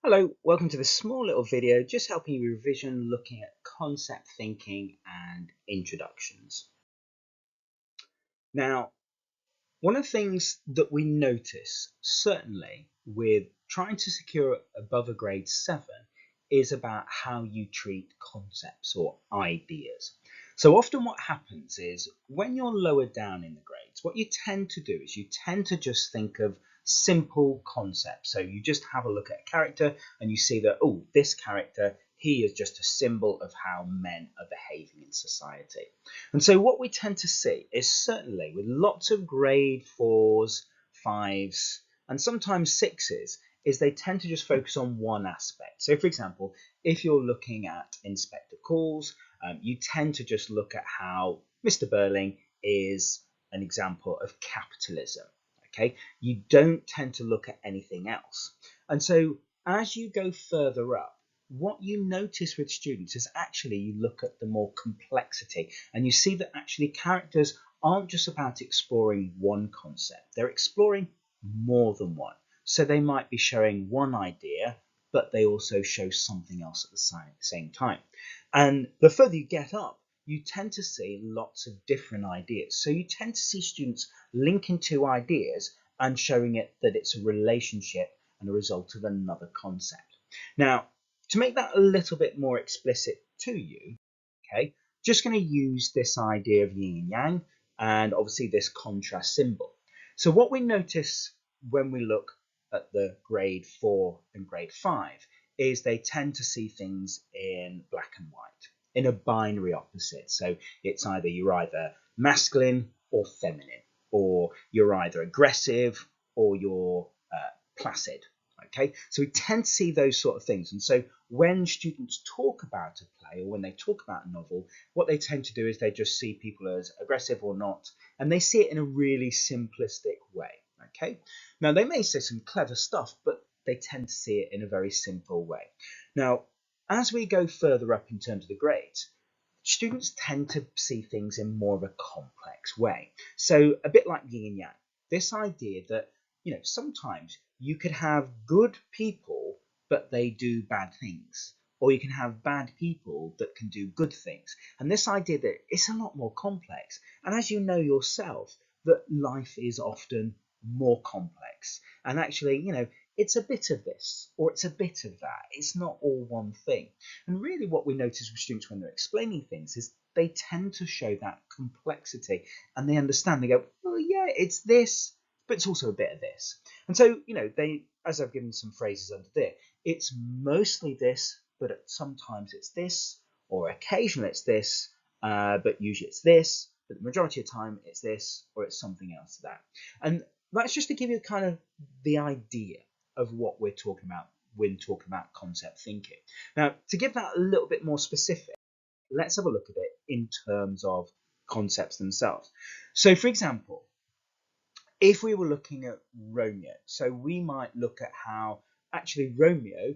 Hello, welcome to this small little video just helping you revision looking at concept thinking and introductions. Now, one of the things that we notice, certainly with trying to secure above a grade 7, is about how you treat concepts or ideas. So often what happens is when you're lower down in the grades, what you tend to do is you tend to just think of simple concepts. So you just have a look at a character and you see that, oh, this character, he is just a symbol of how men are behaving in society. And so what we tend to see is certainly with lots of grade 4s, 5s, and sometimes 6s, is they tend to just focus on one aspect. So for example, if you're looking at Inspector Calls, you tend to just look at how Mr. Burling is an example of capitalism. Okay, you don't tend to look at anything else. And so as you go further up, what you notice with students is actually you look at the more complexity and you see that actually characters aren't just about exploring one concept, they're exploring more than one. So they might be showing one idea, but they also show something else at the same time. And the further you get up, you tend to see lots of different ideas. So you tend to see students linking two ideas and showing it that it's a relationship and a result of another concept. Now, to make that a little bit more explicit to you, okay, just going to use this idea of yin and yang and obviously this contrast symbol. So what we notice when we look at the grade 4 and grade 5 is they tend to see things in black and white, in a binary opposite. So it's you're either masculine or feminine, or you're either aggressive or you're placid. Okay, so we tend to see those sort of things. And so when students talk about a play or when they talk about a novel, what they tend to do is they just see people as aggressive or not, and they see it in a really simplistic way. Okay, now they may say some clever stuff, but they tend to see it in a very simple way. Now, as we go further up in terms of the grades, students tend to see things in more of a complex way. So a bit like yin and yang, this idea that sometimes you could have good people, but they do bad things. Or you can have bad people that can do good things. And this idea that it's a lot more complex. And as you know yourself, that life is often more complex. And actually, it's a bit of this or it's a bit of that. It's not all one thing. And really what we notice with students when they're explaining things is they tend to show that complexity and they understand. They go, oh yeah, it's this, but it's also a bit of this. And so, they, as I've given some phrases under there, it's mostly this, but sometimes it's this, or occasionally it's this, but usually it's this, but the majority of the time it's this, or it's something else to that. And that's just to give you kind of the idea of what we're talking about when talking about concept thinking. Now, to give that a little bit more specific, let's have a look at it in terms of concepts themselves. So, for example, if we were looking at Romeo, so we might look at how actually Romeo,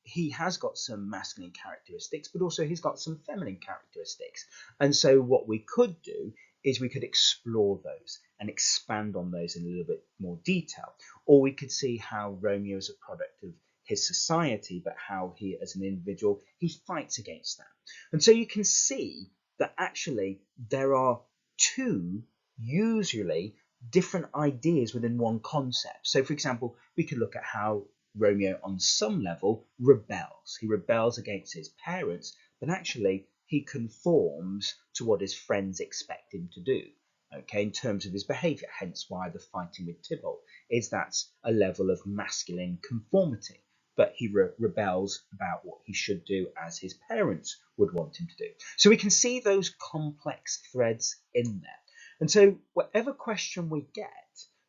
he has got some masculine characteristics, but also he's got some feminine characteristics. And so what we could do is we could explore those and expand on those in a little bit more detail. Or we could see how Romeo is a product of his society, but how he, as an individual, he fights against that. And so you can see that actually there are two usually different ideas within one concept. So, for example, we could look at how Romeo, on some level, rebels. He rebels against his parents, but actually he conforms to what his friends expect him to do. Okay, in terms of his behaviour, hence why the fighting with Tybalt is that's a level of masculine conformity. But he rebels about what he should do as his parents would want him to do. So we can see those complex threads in there. And so whatever question we get,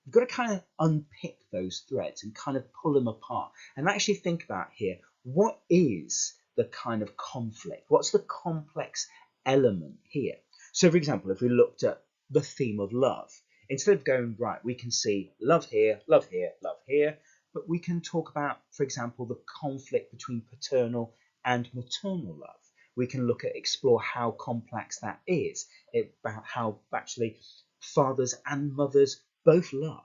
we've got to kind of unpick those threads and kind of pull them apart and actually think about here, what is the kind of conflict? What's the complex element here? So for example, if we looked at the theme of love, instead of going, right, we can see love here, love here, love here, but we can talk about, for example, the conflict between paternal and maternal love. We can explore how complex that is, about how actually fathers and mothers both love,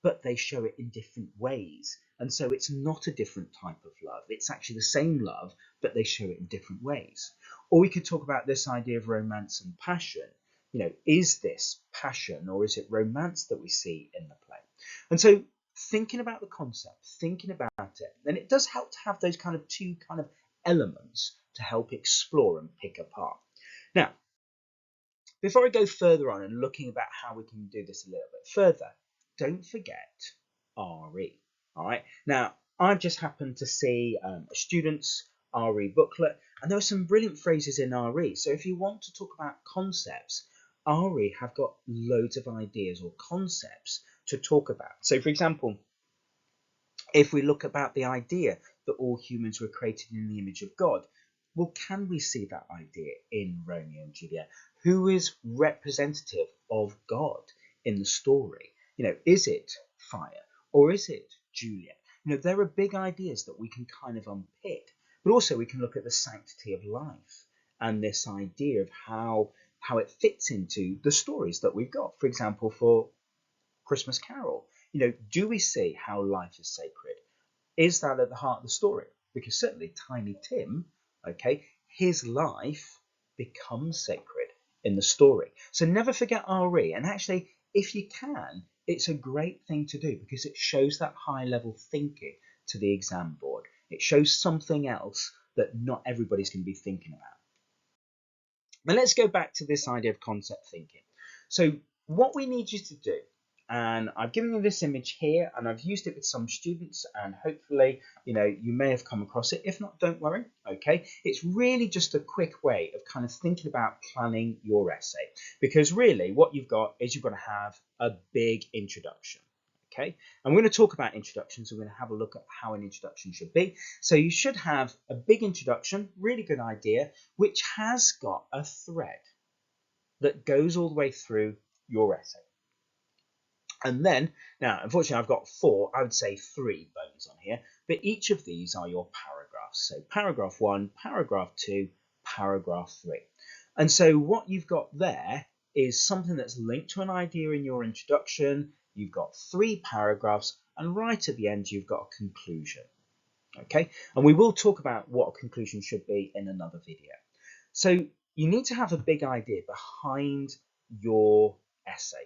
but they show it in different ways. And so it's not a different type of love. It's actually the same love, but they show it in different ways. Or we could talk about this idea of romance and passion. Is this passion or is it romance that we see in the play? And so thinking about the concept, thinking about it, then it does help to have those kind of two kind of elements to help explore and pick apart. Now, before I go further on and looking about how we can do this a little bit further, don't forget RE. All right. Now, I've just happened to see a student's RE booklet, and there are some brilliant phrases in RE. So if you want to talk about concepts, RE have got loads of ideas or concepts to talk about. So, for example, if we look about the idea that all humans were created in the image of God, well, can we see that idea in Romeo and Juliet? Who is representative of God in the story? Is it fire or is it Juliet? There are big ideas that we can kind of unpick, but also we can look at the sanctity of life and this idea of how it fits into the stories that we've got. For example, for Christmas Carol, do we see how life is sacred? Is that at the heart of the story? Because certainly Tiny Tim, okay, his life becomes sacred in the story. So never forget RE. And actually, if you can, it's a great thing to do because it shows that high level thinking to the exam board. It shows something else that not everybody's going to be thinking about. Now let's go back to this idea of concept thinking. So what we need you to do, and I've given you this image here and I've used it with some students and hopefully, you may have come across it. If not, don't worry, okay? It's really just a quick way of kind of thinking about planning your essay because really what you've got is you've got to have a big introduction. Okay, and we're going to talk about introductions. We're going to have a look at how an introduction should be. So you should have a big introduction, really good idea, which has got a thread that goes all the way through your essay. And then, now, unfortunately, I've got I would say 3 bones on here, but each of these are your paragraphs. So paragraph 1, paragraph 2, paragraph 3. And so what you've got there is something that's linked to an idea in your introduction. You've got 3 paragraphs, and right at the end, you've got a conclusion. Okay, and we will talk about what a conclusion should be in another video. So you need to have a big idea behind your essay.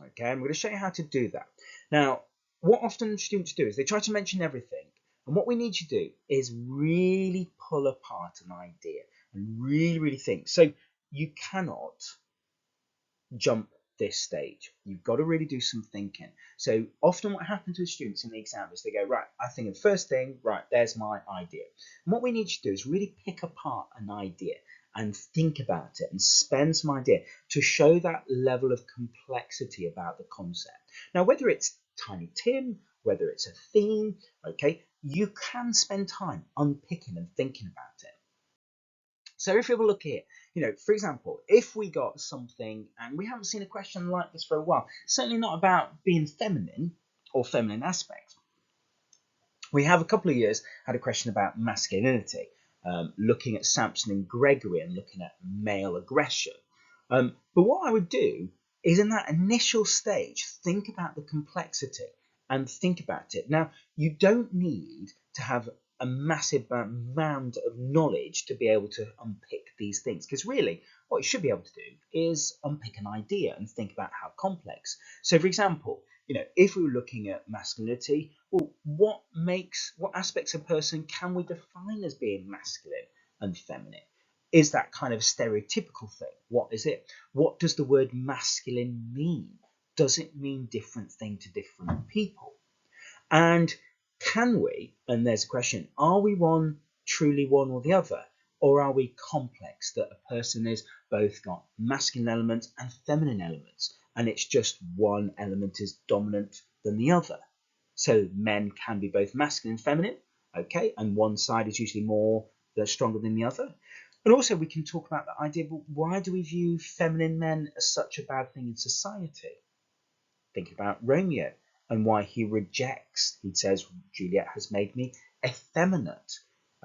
Okay, I'm going to show you how to do that. Now, what often students do is they try to mention everything. And what we need you to do is really pull apart an idea and really think. So you cannot jump this stage. You've got to really do some thinking. So often what happens with students in the exam is they go, right, I think of the first thing, right, there's my idea. And what we need you to do is really pick apart an idea and think about it and spend some idea to show that level of complexity about the concept. Now, whether it's Tiny Tim, whether it's a theme, okay, you can spend time unpicking and thinking about it. So if we have a look here, for example, if we got something, and we haven't seen a question like this for a while, certainly not about being feminine or feminine aspects. We have a couple of years had a question about masculinity, looking at Samson and Gregory and looking at male aggression. But what I would do is in that initial stage, think about the complexity and think about it. Now, you don't need to have a massive mound of knowledge to be able to unpick these things, because really what you should be able to do is unpick an idea and think about how complex. So for example, if we were looking at masculinity, well, what aspects of a person can we define as being masculine and feminine? Is that kind of a stereotypical thing? What is it? What does the word masculine mean? Does it mean different thing to different people? And can we, and there's a question, are we truly one or the other? Or are we complex, that a person is both got masculine elements and feminine elements, and it's just one element is dominant than the other? So men can be both masculine and feminine, okay, and one side is usually stronger than the other. And also we can talk about the idea, but why do we view feminine men as such a bad thing in society? Think about Romeo and why he rejects. He says, Juliet has made me effeminate.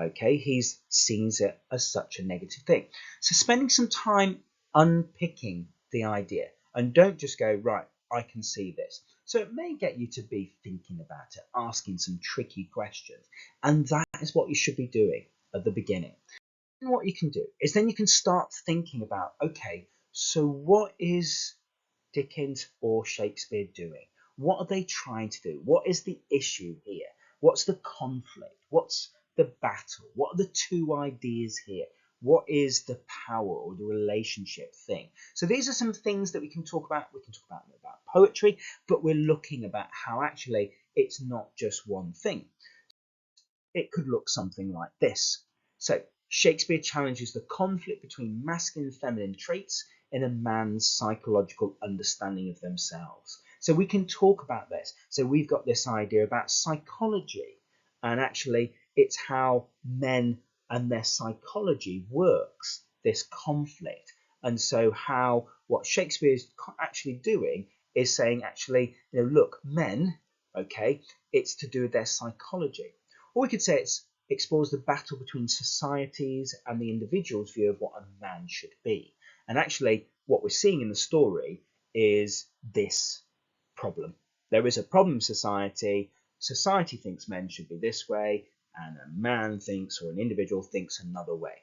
Okay, he sees it as such a negative thing. So spending some time unpicking the idea, and don't just go, right, I can see this. So it may get you to be thinking about it, asking some tricky questions. And that is what you should be doing at the beginning. And what you can do is then you can start thinking about, okay, so what is Dickens or Shakespeare doing? What are they trying to do? What is the issue here? What's the conflict? What's the battle? What are the two ideas here? What is the power or the relationship thing? So these are some things that we can talk about. We can talk about poetry, but we're looking about how actually it's not just one thing. It could look something like this. So Shakespeare challenges the conflict between masculine and feminine traits in a man's psychological understanding of themselves. So we can talk about this. So we've got this idea about psychology, and actually it's how men and their psychology works, this conflict. And so how what Shakespeare is actually doing is saying, actually, look, men, okay, it's to do with their psychology. Or we could say it explores the battle between societies and the individual's view of what a man should be. And actually, what we're seeing in the story is this problem. There is a problem in society. Society thinks men should be this way, and a man thinks, or an individual thinks, another way.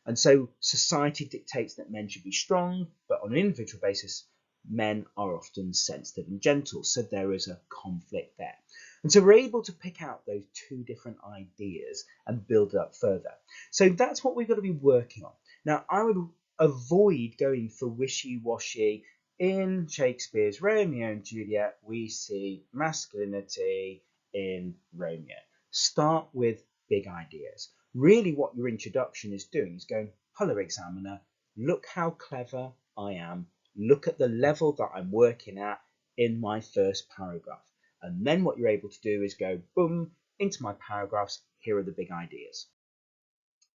And so society dictates that men should be strong, but on an individual basis, men are often sensitive and gentle. So there is a conflict there. And so we're able to pick out those two different ideas and build it up further. So that's what we've got to be working on. Now, I would avoid going for wishy-washy. In Shakespeare's Romeo and Juliet, we see masculinity in Romeo. Start with big ideas. Really what your introduction is doing is going, hello, examiner, look how clever I am. Look at the level that I'm working at in my first paragraph. And then what you're able to do is go, boom, into my paragraphs. Here are the big ideas.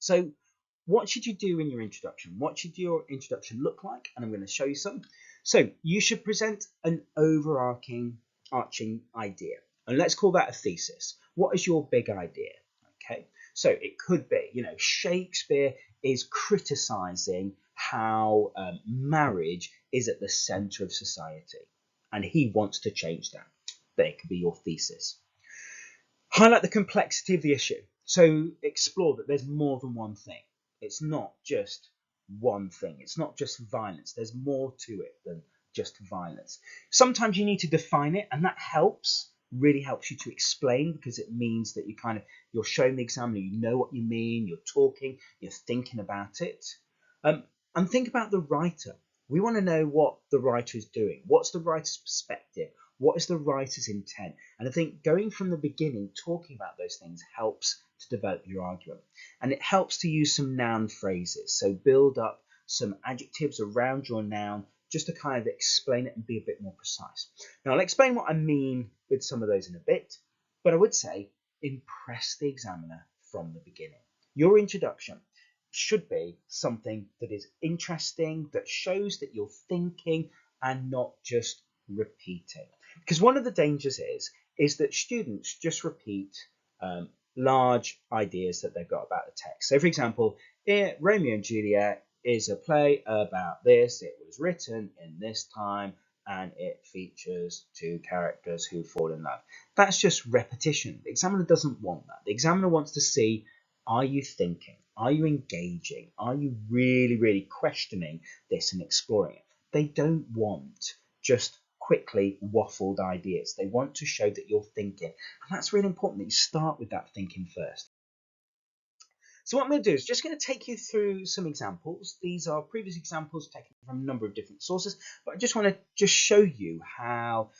So what should you do in your introduction? What should your introduction look like? And I'm going to show you some. So you should present an overarching idea. And let's call that a thesis. What is your big idea? Okay. So it could be, Shakespeare is criticizing how marriage is at the center of society. And he wants to change that. That could be your thesis. Highlight the complexity of the issue. So explore that there's more than one thing. It's not just one thing. It's not just violence. There's more to it than just violence. Sometimes you need to define it, and that really helps you to explain, because it means that you're showing the examiner, you know what you mean, you're talking, you're thinking about it. And think about the writer. We want to know what the writer is doing. What's the writer's perspective? What is the writer's intent? And I think going from the beginning, talking about those things helps to develop your argument. And it helps to use some noun phrases. So build up some adjectives around your noun just to kind of explain it and be a bit more precise. Now, I'll explain what I mean with some of those in a bit, but I would say impress the examiner from the beginning. Your introduction should be something that is interesting, that shows that you're thinking and not just repeating. Because one of the dangers is that students just repeat large ideas that they've got about the text. So, for example, Romeo and Juliet is a play about this. It was written in this time, and it features two characters who fall in love. That's just repetition. The examiner doesn't want that. The examiner wants to see, are you thinking? Are you engaging? Are you really, really questioning this and exploring it? They don't want just quickly waffled ideas. They want to show that you're thinking. And that's really important that you start with that thinking first. So what I'm going to do is just going to take you through some examples. These are previous examples taken from a number of different sources, but I just want to just show you how,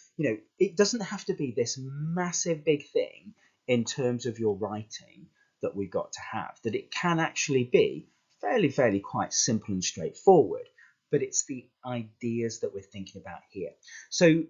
it doesn't have to be this massive big thing in terms of your writing that we've got to have, that it can actually be fairly quite simple and straightforward, but it's the ideas that we're thinking about here. So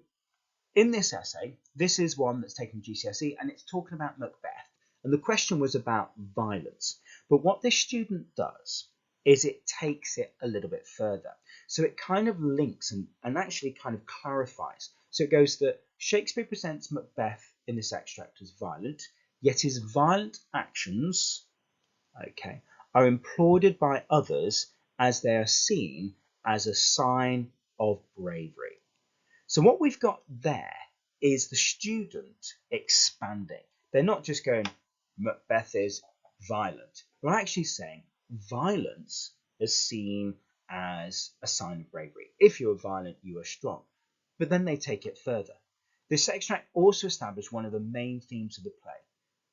in this essay, this is one that's taken GCSE, and it's talking about Macbeth. And the question was about violence. But what this student does is it takes it a little bit further. So it kind of links and actually kind of clarifies. So it goes that Shakespeare presents Macbeth in this extract as violent, yet his violent actions, are applauded by others as they are seen as a sign of bravery. So what we've got there is the student expanding. They're not just going, Macbeth is violent. They're actually saying violence is seen as a sign of bravery. If you are violent, you are strong. But then they take it further. This extract also established one of the main themes of the play,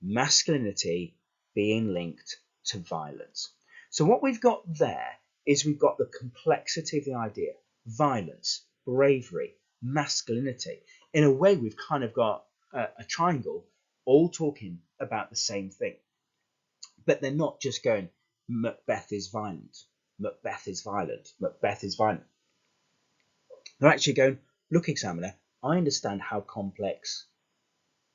masculinity being linked to violence. So what we've got there is we've got the complexity of the idea, violence, bravery, masculinity. In a way, we've kind of got a triangle all talking about the same thing. But they're not just going, Macbeth is violent, Macbeth is violent, Macbeth is violent. They're actually going, look, examiner, I understand how complex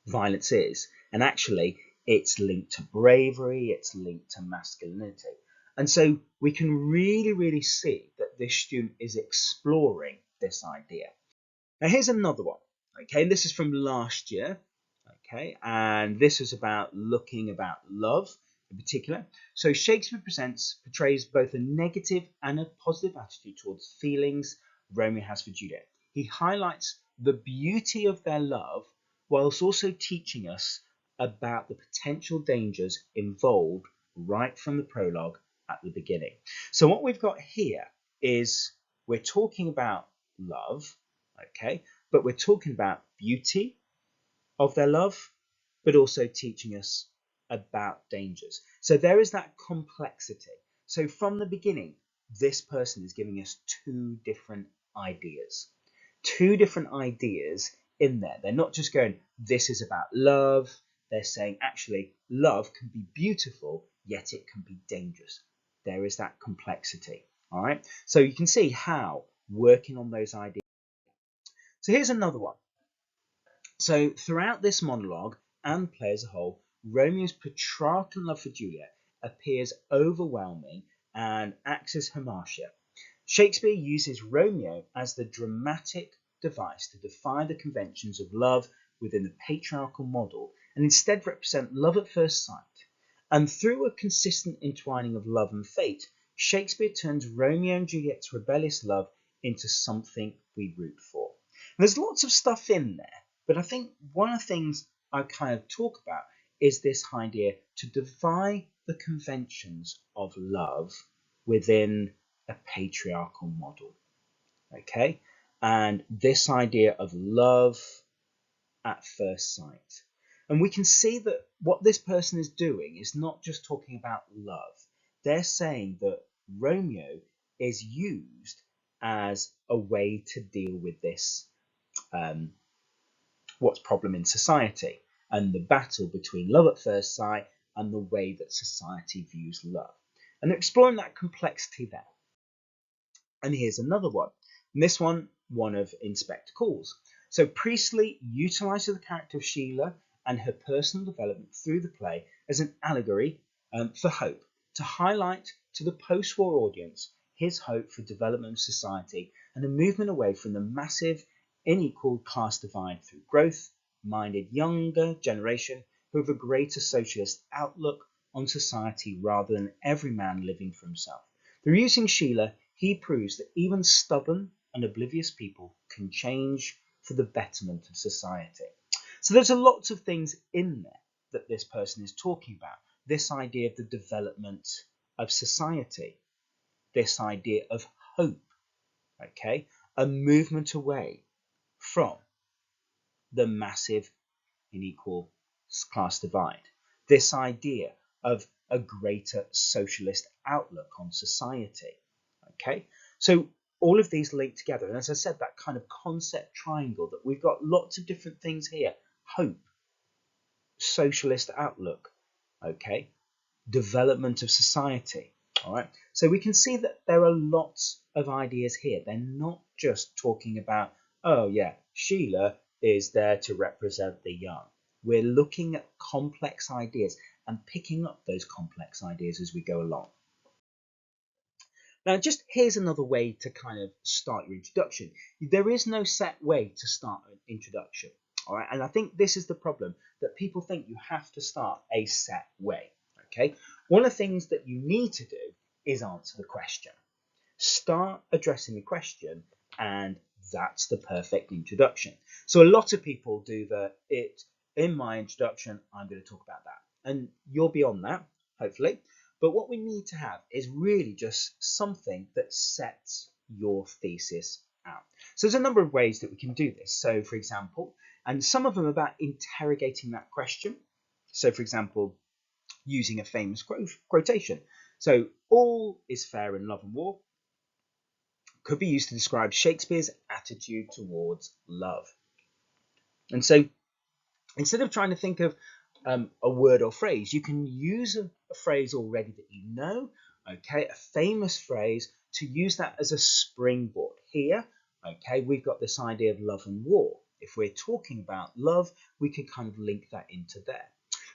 violence is, and actually it's linked to bravery, it's linked to masculinity. And so we can really see that this student is exploring this idea. Now here's another one, okay, and this is from last year, okay, and this is about looking about love in particular. So Shakespeare portrays both a negative and a positive attitude towards feelings Romeo has for Juliet. He highlights the beauty of their love whilst also teaching us about the potential dangers involved right from the prologue at the beginning. So what we've got here is we're talking about love, okay, but we're talking about beauty of their love, but also teaching us about dangers. So there is that complexity. So from the beginning, this person is giving us two different ideas in there. They're not just going, this is about love. They're saying, actually, love can be beautiful, yet it can be dangerous. There is that complexity. All right. So you can see how working on those ideas. So here's another one. So throughout this monologue and play as a whole, Romeo's patriarchal love for Juliet appears overwhelming and acts as hamartia. Shakespeare uses Romeo as the dramatic device to defy the conventions of love within the patriarchal model and instead represent love at first sight. And through a consistent entwining of love and fate, Shakespeare turns Romeo and Juliet's rebellious love into something we root for. And there's lots of stuff in there, but I think one of the things I kind of talk about is this idea to defy the conventions of love within a patriarchal model. Okay, and this idea of love at first sight. And we can see that what this person is doing is not just talking about love. They're saying that Romeo is used as a way to deal with this what's problem in society and the battle between love at first sight and the way that society views love. And they're exploring that complexity there. And here's another one. And this one of Inspector Calls. So Priestley utilizes the character of Sheila and her personal development through the play as an allegory for hope, to highlight to the post-war audience his hope for development of society and a movement away from the massive unequal class divide through growth-minded younger generation who have a greater socialist outlook on society rather than every man living for himself. Through using Sheila, he proves that even stubborn and oblivious people can change for the betterment of society. So there's a lots of things in there that this person is talking about. This idea of the development of society, this idea of hope, okay, a movement away from the massive unequal class divide, this idea of a greater socialist outlook on society, okay? So all of these link together, and as I said, that kind of concept triangle that we've got lots of different things here: hope, socialist outlook, okay, development of society. All right, so we can see that there are lots of ideas here. They're not just talking about, oh yeah, Sheila is there to represent the young. We're looking at complex ideas and picking up those complex ideas as we go along. Now, just here's another way to kind of start your introduction. There is no set way to start an introduction. All right, and I think this is the problem, that people think you have to start a set way. Okay, one of the things that you need to do is answer the question. Start addressing the question, and that's the perfect introduction. So a lot of people do in my introduction, I'm going to talk about that. And you're beyond that, hopefully. But what we need to have is really just something that sets your thesis out. So there's a number of ways that we can do this. So for example, and some of them about interrogating that question. So for example, using a famous quotation. So all is fair in love and war could be used to describe Shakespeare's attitude towards love. And so instead of trying to think of a word or phrase, you can use a phrase already that you know, okay, a famous phrase, to use that as a springboard. Here, okay, we've got this idea of love and war. If we're talking about love, we can kind of link that into there.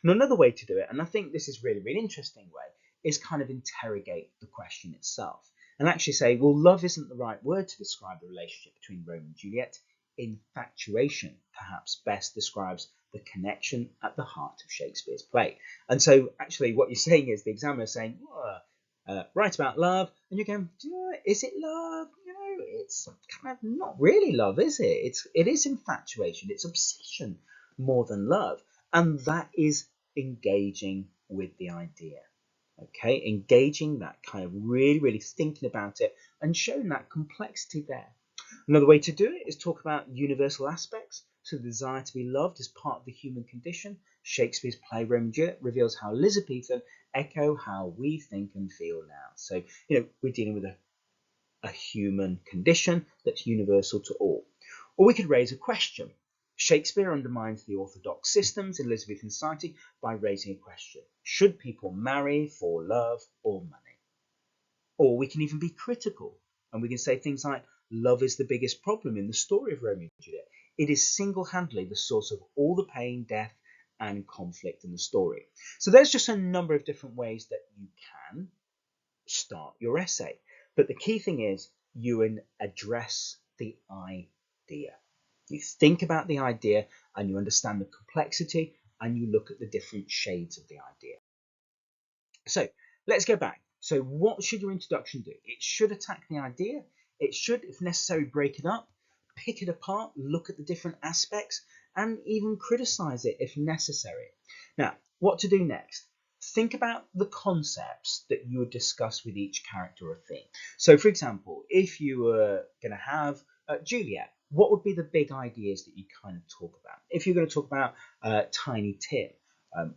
And another way to do it, and I think this is really, really interesting way, is kind of interrogate the question itself and actually say, well, love isn't the right word to describe the relationship between Romeo and Juliet. Infatuation perhaps best describes the connection at the heart of Shakespeare's play. And so actually what you're saying is the examiner is saying, write about love, and you're going, is it love? It's kind of not really love, is it? It is infatuation, it's obsession more than love. And that is engaging with the idea. Okay, engaging that, kind of really, really thinking about it and showing that complexity there. Another way to do it is talk about universal aspects. So the desire to be loved is part of the human condition. Shakespeare's play Romeo and Juliet reveals how Elizabethan echo how we think and feel now. So, we're dealing with a human condition that's universal to all. Or we could raise a question. Shakespeare undermines the orthodox systems in Elizabethan society by raising a question. Should people marry for love or money? Or we can even be critical, and we can say things like, love is the biggest problem in the story of Romeo and Juliet. It is single-handedly the source of all the pain, death, and conflict in the story. So there's just a number of different ways that you can start your essay. But the key thing is you address the idea. You think about the idea and you understand the complexity and you look at the different shades of the idea. So let's go back. So what should your introduction do? It should attack the idea. It should, if necessary, break it up, pick it apart, look at the different aspects, and even criticize it if necessary. Now, what to do next? Think about the concepts that you would discuss with each character or theme. So, for example, if you were going to have Juliet, what would be the big ideas that you kind of talk about? If you're going to talk about Tiny Tim,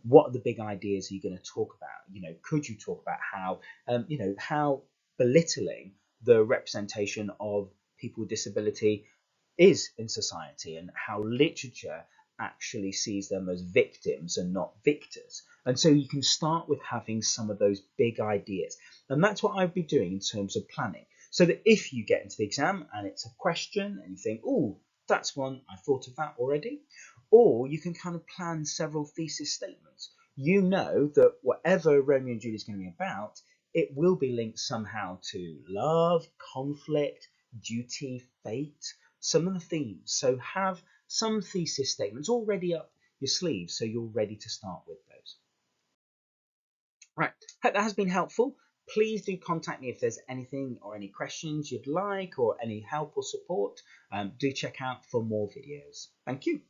what are the big ideas are you going to talk about? Could you talk about how, how belittling the representation of people with disability is in society and how literature actually sees them as victims and not victors. And so you can start with having some of those big ideas. And that's what I'd be doing in terms of planning. So that if you get into the exam and it's a question and you think, oh, that's one, I thought of that already. Or you can kind of plan several thesis statements. You know that whatever Romeo and Juliet is going to be about, it will be linked somehow to love, conflict, duty, fate, some of the themes. So have some thesis statements already up your sleeve so you're ready to start with those. Right, hope that has been helpful. Please do contact me if there's anything or any questions you'd like or any help or support. Do check out for more videos. Thank you.